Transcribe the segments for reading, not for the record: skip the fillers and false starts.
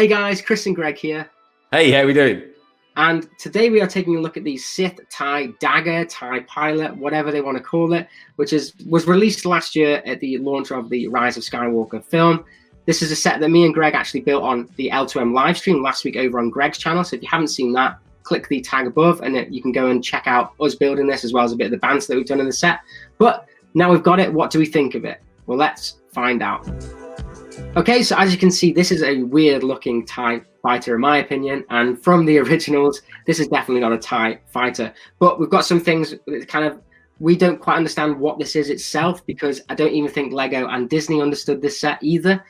Hey guys, Chris and Greg here. Hey, how we doing? And today we are taking a look at the Sith Tie Dagger, Tie Pilot, whatever they want to call it, which was released last year at the launch of the Rise of Skywalker film. This is a set that me and Greg actually built on the L2M live stream last week over on Greg's channel. So if you haven't seen that, click the tag above and you can go and check out us building this as well as a bit of the bands that we've done in the set. But now we've got it, what do we think of it? Well, let's find out. Okay, so as you can see, this is a weird looking TIE fighter in my opinion, and from the originals, this is definitely not a TIE fighter. But we've got some things that kind of, we don't quite understand what this is itself, because I don't even think Lego and Disney understood this set either.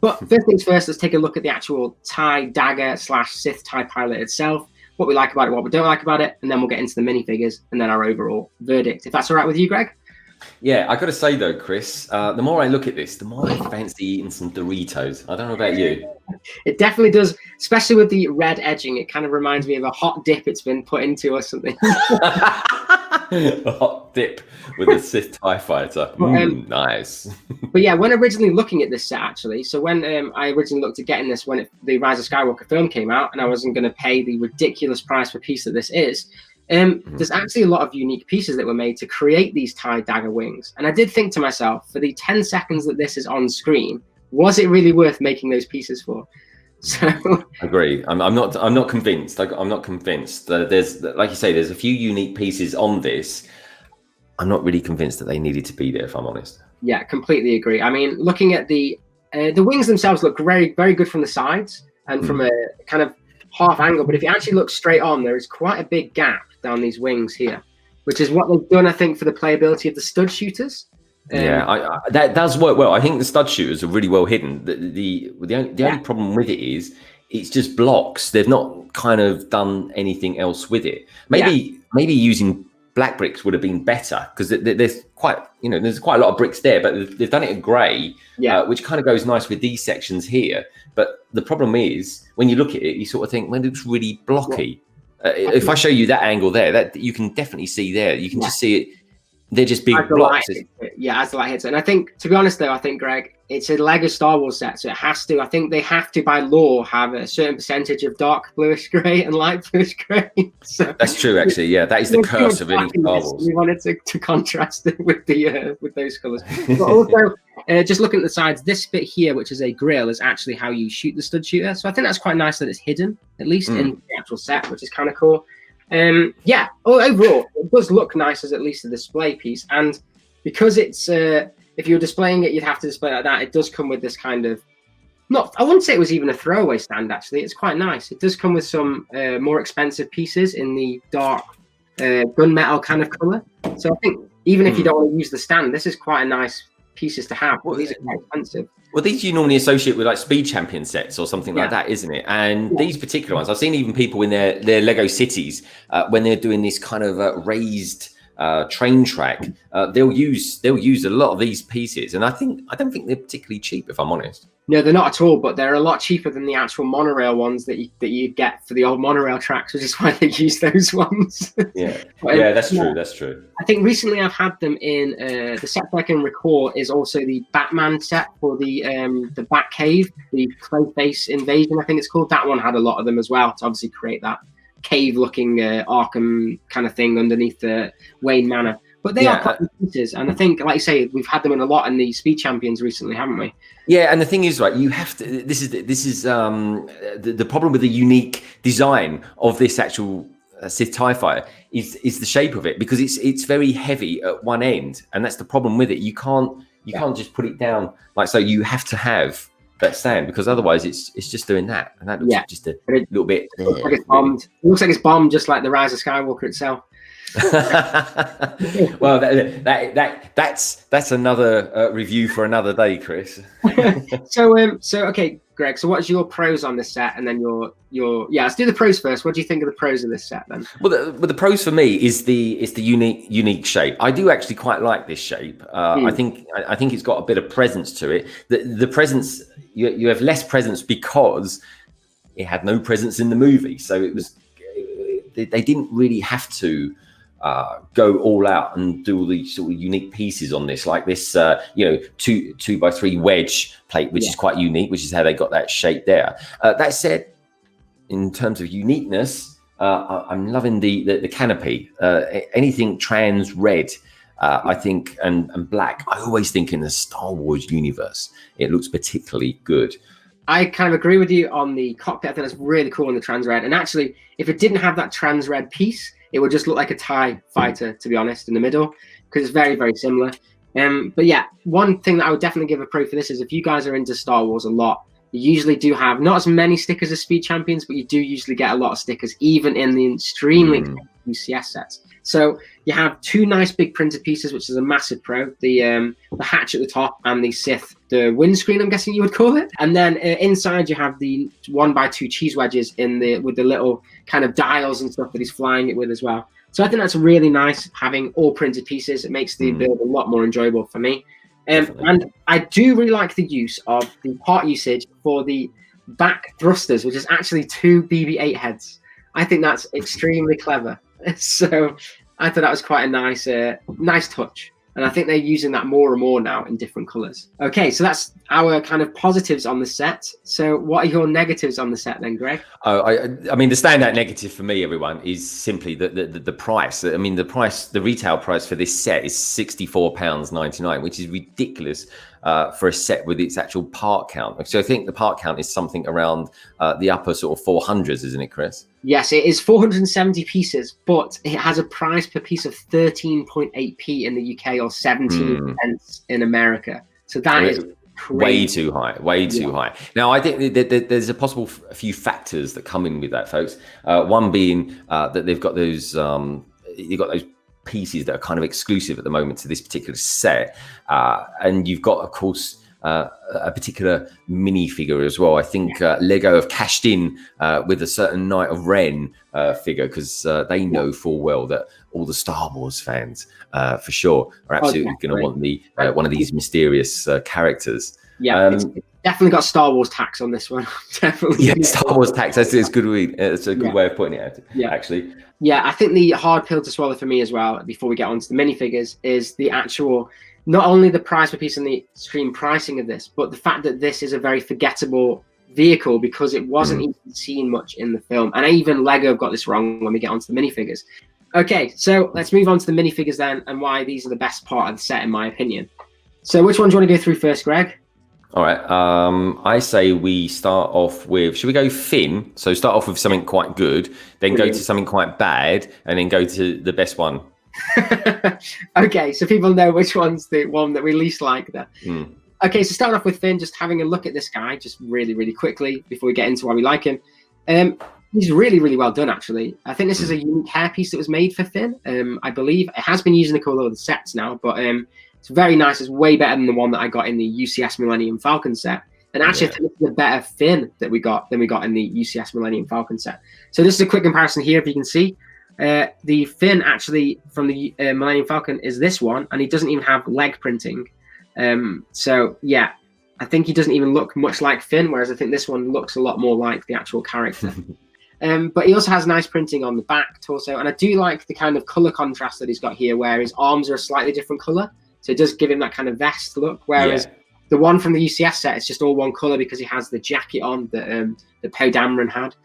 But first things first, let's take a look at the actual TIE Dagger / Sith TIE Pilot itself, what we like about it, what we don't like about it, and then we'll get into the minifigures and then our overall verdict. If that's all right with you, Greg? Yeah, I got to say though, Chris, the more I look at this, the more I fancy eating some Doritos. I don't know about you. It definitely does, especially with the red edging. It kind of reminds me of a hot dip it's been put into or something. A hot dip with a Sith TIE Fighter. Nice. But yeah, when originally looking at this set, actually, so when I originally looked at getting this when the Rise of Skywalker film came out, and I wasn't going to pay the ridiculous price per piece that this is, there's actually a lot of unique pieces that were made to create these TIE Dagger wings. And I did think to myself, for the 10 seconds that this is on screen, was it really worth making those pieces for? So agree. I'm not convinced. I'm not convinced. There's, like you say, there's a few unique pieces on this. I'm not really convinced that they needed to be there, if I'm honest. Yeah, completely agree. I mean, looking at the wings themselves look very, very good from the sides and from a kind of half angle. But if you actually look straight on, there is quite a big gap down these wings here, which is what they've done, I think, for the playability of the stud shooters. Yeah, that does work well. I think the stud shooters are really well hidden. The only problem with it is it's just blocks. They've not kind of done anything else with it. Maybe using black bricks would have been better, because there's quite a lot of bricks there, but they've done it in grey, which kind of goes nice with these sections here. But the problem is when you look at it, you sort of think, well, it looks really blocky. If I show you that angle there, that you can definitely see there. You can just see it. They're just big blocks. As the light hits it. And I think, to be honest though, I think, Greg, it's a Lego Star Wars set, so it has to, I think they have to, by law, have a certain percentage of dark bluish grey and light bluish grey. So that's true, actually. Yeah, that is the curse of any Star Wars. We wanted to contrast it with those colours. But also, just looking at the sides, this bit here, which is a grill, is actually how you shoot the stud shooter. So I think that's quite nice that it's hidden, at least in the actual set, which is kind of cool. Overall, it does look nice as at least a display piece. And because it's, if you're displaying it, you'd have to display it like that. It does come with this kind of, I wouldn't say it was even a throwaway stand, actually. It's quite nice. It does come with some more expensive pieces in the dark gunmetal kind of color. So I think even if you don't want to use the stand, this is quite a nice pieces to have. Well, these are quite expensive. Well, these you normally associate with like Speed Champion sets or something like that, isn't it? And these particular ones, I've seen even people in their Lego cities when they're doing this kind of raised train track, they'll use a lot of these pieces, and I don't think they're particularly cheap, if I'm honest. No, they're not at all, but they're a lot cheaper than the actual monorail ones that you get for the old monorail tracks, which is why they use those ones. That's true. That's true. I think recently I've had them in the set I can recall is also the Batman set for the Batcave, the Clayface Invasion, I think it's called. That one had a lot of them as well to obviously create that cave-looking Arkham kind of thing underneath the Wayne Manor. But they are quite pieces, and I think, like you say, we've had them in a lot in the Speed Champions recently, haven't we? Yeah, and the thing is, right, you have to. This is the problem with the unique design of this actual Sith TIE Fighter is the shape of it, because it's very heavy at one end, and that's the problem with it. You can't just put it down like so. You have to have that stand, because otherwise it's just doing that, and that looks just a little bit. It looks like it's bombed. It looks like it's bombed, just like the Rise of Skywalker itself. Well, that's another review for another day, Chris. So okay, Greg. So what's your pros on this set, and then your let's do the pros first. What do you think of the pros of this set then? Well, the pros for me is the unique shape. I do actually quite like this shape. I think it's got a bit of presence to it. The presence, you have less presence because it had no presence in the movie, so it was they didn't really have to go all out and do all these sort of unique pieces on this, like this, you know, 2x3 wedge plate, which is quite unique, which is how they got that shape there. That said, in terms of uniqueness, I'm loving the canopy. Anything trans red, I think, and black. I always think in the Star Wars universe, it looks particularly good. I kind of agree with you on the cockpit. I think that's really cool on the trans red. And actually, if it didn't have that trans red piece, it would just look like a TIE fighter, to be honest, in the middle, because it's very, very similar. But yeah, one thing that I would definitely give a pro for this is if you guys are into Star Wars a lot, you usually do have not as many stickers as Speed Champions, but you do usually get a lot of stickers, even in the extremely UCS sets. So you have two nice big printed pieces, which is a massive pro. The hatch at the top and the Sith, the windscreen, I'm guessing you would call it. And then inside you have the 1x2 cheese wedges with the little kind of dials and stuff that he's flying it with as well. So I think that's really nice having all printed pieces. It makes the build a lot more enjoyable for me. And I do really like the use of the part usage for the back thrusters, which is actually 2 BB-8 heads. I think that's extremely clever. So I thought that was quite a nice touch. And I think they're using that more and more now in different colors. Okay, so that's our kind of positives on the set. So what are your negatives on the set then, Greg? Oh, I mean, the standout negative for me, everyone, is simply the price. I mean, the retail price for this set is £64.99, which is ridiculous for a set with its actual part count. So I think the part count is something around the upper sort of 400s, isn't it, Chris? Yes, it is 470 pieces, but it has a price per piece of 13.8p in the UK or 17 pence in America. So that is crazy. Way too high, way too high. Now, I think there's a possible few factors that come in with that, folks. One being that they've got those pieces that are kind of exclusive at the moment to this particular set, and you've got, of course, a particular minifigure as well. I think Lego have cashed in with a certain Knight of Ren figure, because they know full well that all the Star Wars fans, for sure, are absolutely going to want the one of these mysterious characters. Yeah, it's definitely got Star Wars tax on this one. Definitely. Yeah, Star Wars tax. That's a good way. It's a good way of putting it. Actually. Yeah, I think the hard pill to swallow for me as well, before we get on to the minifigures, is the actual, not only the price per piece and the extreme pricing of this, but the fact that this is a very forgettable vehicle because it wasn't even seen much in the film. And even Lego got this wrong when we get onto the minifigures. Okay, so let's move on to the minifigures then, and why these are the best part of the set, in my opinion. So which one do you want to go through first, Greg? All right. I say we start off with, should we go Finn? So start off with something quite good, then go to something quite bad, and then go to the best one. Okay, so people know which one's the one that we least like there. Okay, so starting off with Finn, just having a look at this guy, just really, really quickly before we get into why we like him. He's really, really well done, actually. I think this is a unique hairpiece that was made for Finn. I believe it has been used in a couple of the sets now, but it's very nice. It's way better than the one that I got in the UCS Millennium Falcon set. And actually, I think it's a better Finn that we got than we got in the UCS Millennium Falcon set. So this is a quick comparison here, if you can see. The Finn actually from the Millennium Falcon is this one, and he doesn't even have leg printing. So yeah, I think he doesn't even look much like Finn, whereas I think this one looks a lot more like the actual character. But he also has nice printing on the back, torso, and I do like the kind of color contrast that he's got here, where his arms are a slightly different color. So it does give him that kind of vest look, whereas the one from the UCS set is just all one color because he has the jacket on that Poe Dameron had.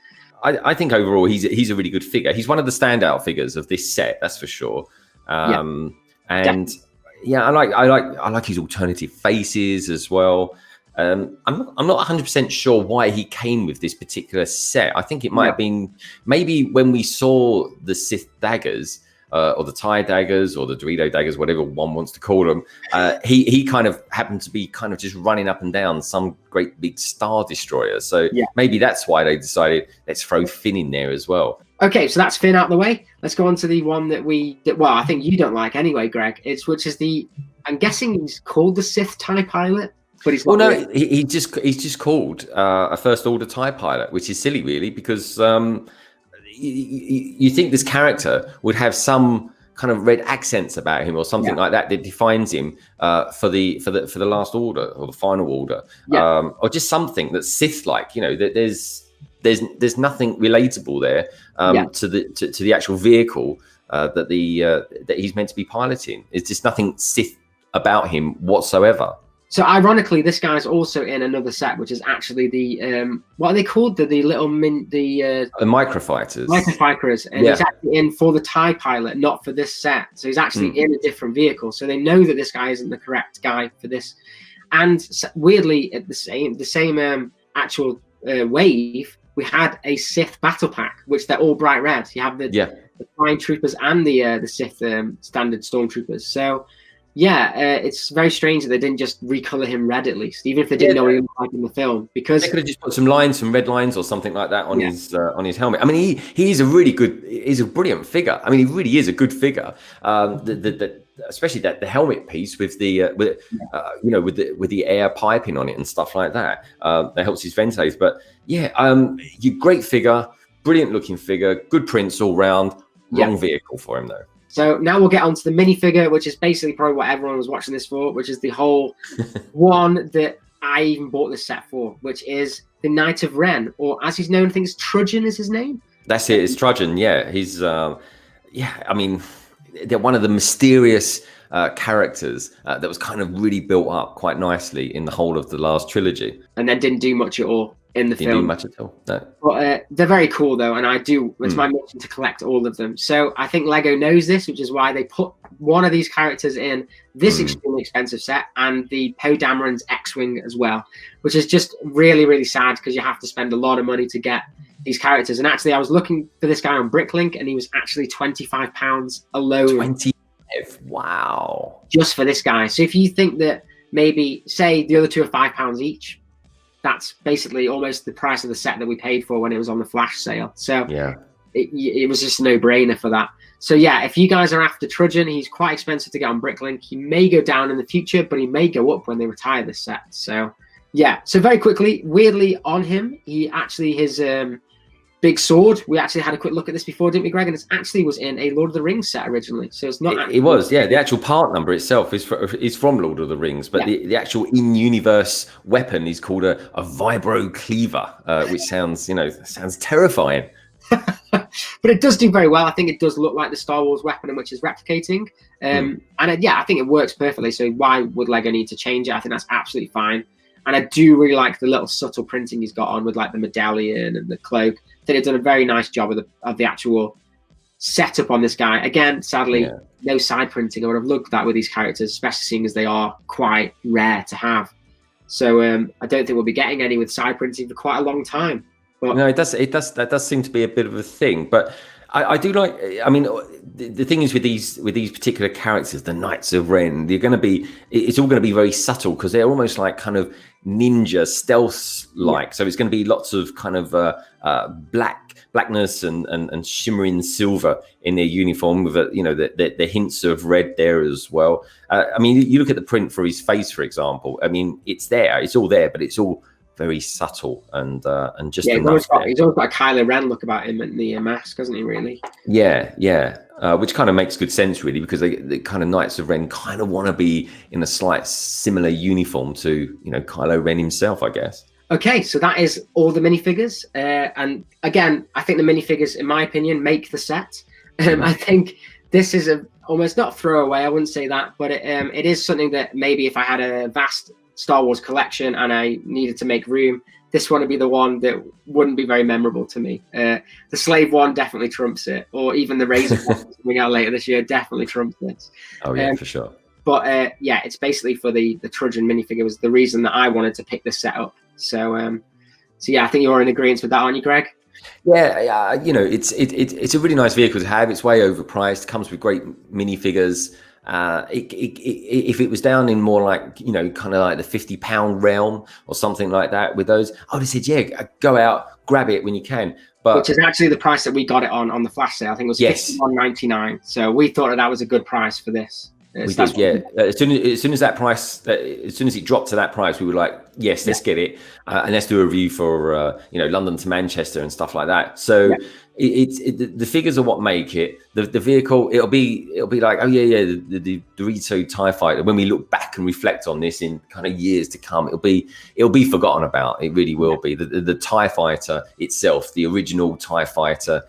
I think overall he's a really good figure. He's one of the standout figures of this set, that's for sure. And yeah, I like his alternative faces as well. I'm not 100% sure why he came with this particular set. I think it might have been maybe when we saw the Sith daggers, or the TIE daggers, or the Dorito daggers, whatever one wants to call them. He kind of happened to be kind of just running up and down some great big Star Destroyer. So maybe that's why they decided, let's throw Finn in there as well. Okay, so that's Finn out of the way. Let's go on to the one that well, I think you don't like anyway, Greg. Which is I'm guessing he's called the Sith TIE Pilot. But he's not he's just called a First Order TIE Pilot, which is silly, really, because you think this character would have some kind of red accents about him or something like that defines him for the Last Order or the Final Order, or just something that's Sith-like. You know, that there's nothing relatable there to the actual vehicle that he's meant to be piloting. It's just nothing Sith about him whatsoever. So ironically, this guy's also in another set, which is actually the what are they called? The little the microfighters. Microfighters, and he's actually in for the TIE pilot, not for this set. So he's actually in a different vehicle. So they know that this guy isn't the correct guy for this. And weirdly, at the same actual wave, we had a Sith battle pack, which they're all bright red. You have the Flying Troopers and the Sith standard Stormtroopers. So. Yeah, it's very strange that they didn't just recolor him red at least, even if they didn't know what he looked like in the film. Because they could have just put some red lines or something like that on his helmet. I mean, he's a really good, he's a brilliant figure. I mean, he really is a good figure. Especially the helmet piece with the with the air piping on it and stuff like that. That helps his ventilators. But you great figure, brilliant looking figure, good prints all round. Wrong vehicle for him though. So now we'll get on to the minifigure, which is basically probably what everyone was watching this for, which is the whole one that I even bought this set for, which is the Knight of Ren, or as he's known, I think it's Trudgeon is his name. That's it. It's Trudgeon. Yeah, he's I mean, they're one of the mysterious characters that was kind of really built up quite nicely in the whole of the last trilogy, and then didn't do much at all in the film. Didn't do much at all. No. But they're very cool though, and it's my mission to collect all of them. So I think Lego knows this, which is why they put one of these characters in this extremely expensive set, and the Poe Dameron's X-Wing as well, which is just really, really sad because you have to spend a lot of money to get these characters. And actually, I was looking for this guy on BRICKLink, and he was actually £25 alone. 25, wow! Just for this guy. So if you think that maybe, say, the other two are £5 each, that's basically almost the price of the set that we paid for when it was on the flash sale. So it was just a no-brainer for that. So yeah, if you guys are after Trudgeon, he's quite expensive to get on BRICKLink. He may go down in the future, but he may go up when they retire this set. So yeah. So very quickly, weirdly on him, he actually his big sword. We actually had a quick look at this before, didn't we, Greg? And it actually was in a Lord of the Rings set originally. So it's not. It was, yeah. The actual part number itself is from Lord of the Rings, but the actual in-universe weapon is called a vibro cleaver, which sounds terrifying. But it does do very well. I think it does look like the Star Wars weapon, in which is replicating. And I think it works perfectly. So why would Lego need to change it? I think that's absolutely fine. And I do really like the little subtle printing he's got on with like the medallion and the cloak. I think they've done a very nice job of the actual setup on this guy. Again, sadly, no side printing. I would have loved that with these characters, especially seeing as they are quite rare to have. So I don't think we'll be getting any with side printing for quite a long time. But no, that does seem to be a bit of a thing. But I do like. I mean, the thing is with these particular characters, the Knights of Ren, it's all going to be very subtle because they're almost like kind of ninja stealth like. So it's going to be lots of kind of blackness and shimmering silver in their uniform with the hints of red there as well. I mean, you look at the print for his face, for example. I mean, it's all there, but it's all very subtle and just he's always got a Kylo Ren look about him in the mask, hasn't he? Really? Which kind of makes good sense, really, because the kind of Knights of Ren kind of want to be in a slight similar uniform to Kylo Ren himself, I guess. Okay, so that is all the minifigures, and again, I think the minifigures, in my opinion, make the set. I think this is almost not throwaway. I wouldn't say that, but it is something that maybe if I had a vast Star Wars collection and I needed to make room, this one would be the one that wouldn't be very memorable to me. The Slave one definitely trumps it, or even the Razor one coming out later this year definitely trumps this. Oh yeah, for sure. But it's basically for the Trudgeon minifigure was the reason that I wanted to pick this set up. So I think you're in agreement with that, aren't you, Greg? Yeah, it's a really nice vehicle to have. It's way overpriced. Comes with great minifigures. If it was down in more like kind of like the £50 realm or something like that with those, I would have said go out, grab it when you can. But which is actually the price that we got it on the flash sale. I think it was $51.99. So we thought that was a good price for this. We did, yeah. As soon as that price, as soon as it dropped to that price, we were like, yes, let's get it, and let's do a review for London to Manchester and stuff like that. So the figures are what make it. The vehicle, it'll be like, the Dorito TIE Fighter. When we look back and reflect on this in kind of years to come, it'll be forgotten about. It really will be. The TIE Fighter itself, the original TIE Fighter.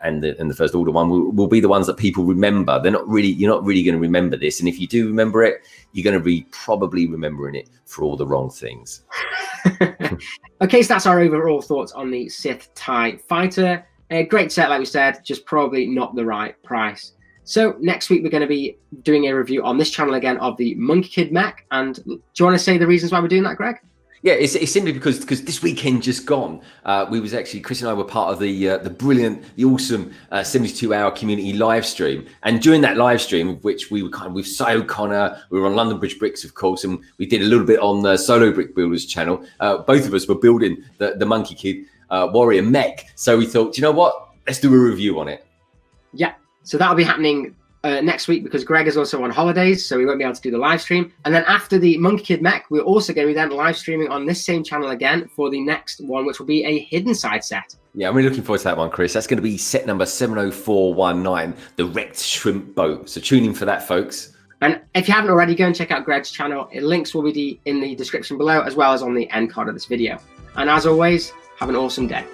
and the First Order one will be the ones that people remember. You're not really going to remember this, and if you do remember it, you're going to be probably remembering it for all the wrong things. Okay, so that's our overall thoughts on the Sith Tie Fighter. A great set, like we said, just probably not the right price. So next week we're going to be doing a review on this channel again of the Monkey Kid mech. And do you want to say the reasons why we're doing that, Greg? Yeah, it's simply because this weekend just gone, we was actually, Chris and I were part of the brilliant, the awesome 72-hour community live stream. And during that live stream, which we were kind of with So Connor, we were on London Bridge Bricks, of course, and we did a little bit on the Solo Brick Builders channel. Both of us were building the Monkey Kid Warrior mech. So we thought, you know what? Let's do a review on it. Yeah, so that'll be happening next week because Greg is also on holidays, so we won't be able to do the live stream. And then after the Monkey Kid mech, we're also going to be then live streaming on this same channel again for the next one, which will be a hidden side set. Yeah, I'm really looking forward to that one, Chris. That's going to be set number 70419, the wrecked shrimp boat. So tune in for that, folks. And if you haven't already, go and check out Greg's channel. Links will be in the description below, as well as on the end card of this video. And as always, have an awesome day.